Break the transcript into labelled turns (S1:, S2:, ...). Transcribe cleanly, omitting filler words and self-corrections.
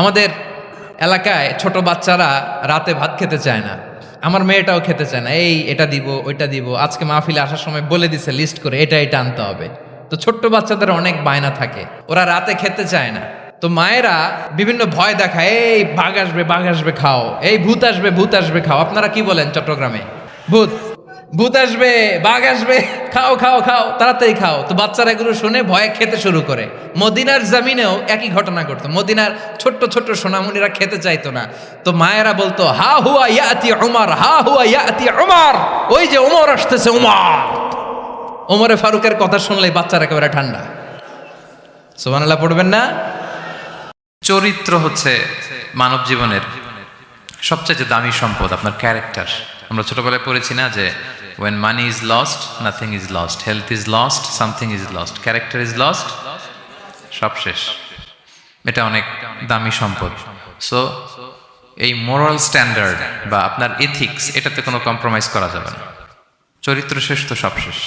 S1: আমাদের এলাকায় ছোট বাচ্চারা রাতে ভাত খেতে চায় না, আমার মেয়েটাও খেতে চায় না। এই এটা দিব ওইটা দিব, আজকে মাহফিলে আসার সময় বলে দিছে লিস্ট করে এটা এটা আনতে হবে। তো ছোট্ট বাচ্চাদের অনেক বায়না থাকে, ওরা রাতে খেতে চায় না। তো মায়েরা বিভিন্ন ভয় দেখায়, এই বাঘ আসবে খাও, এই ভূত আসবে খাও। আপনারা কি বলেন চট্টগ্রামে? ভূত আসবে, বাঘ আসবে, খাও খাও খাও, তাড়াতাড়ি খাও। তো বাচ্চারা এগুলো শুনে ভয়ে খেতে শুরু করে। মদিনার জমিনেও একই ঘটনা ঘটতো। মদিনার ছোট্ট ছোট্ট সোনামণিরা খেতে চাইতো না। তো মায়েরা বলতো, হা হুয়া ইয়াতি উমার, হা হুয়া ইয়াতি উমার, ওই যে ওমর আসতেছে, ওমর। ওমরে ফারুকের কথা শুনলেই বাচ্চারা একেবারে ঠান্ডা। সুবহানাল্লাহ পড়বেন না?
S2: চরিত্র হচ্ছে মানব জীবনের সবচেয়ে দামি সম্পদ, আপনার ক্যারেক্টার। আমরা ছোটবেলায় পড়েছি না যে when money is lost nothing is lost, health is lost something is lost, character is lost সব শেষ। এটা অনেক দামি সম্পদ। সো এই মোরাল স্ট্যান্ডার্ড বা আপনার এথিক্স, এটাতে কোনো কম্প্রোমাইজ করা যাবে না। চরিত্র শেষ তো সব শেষ।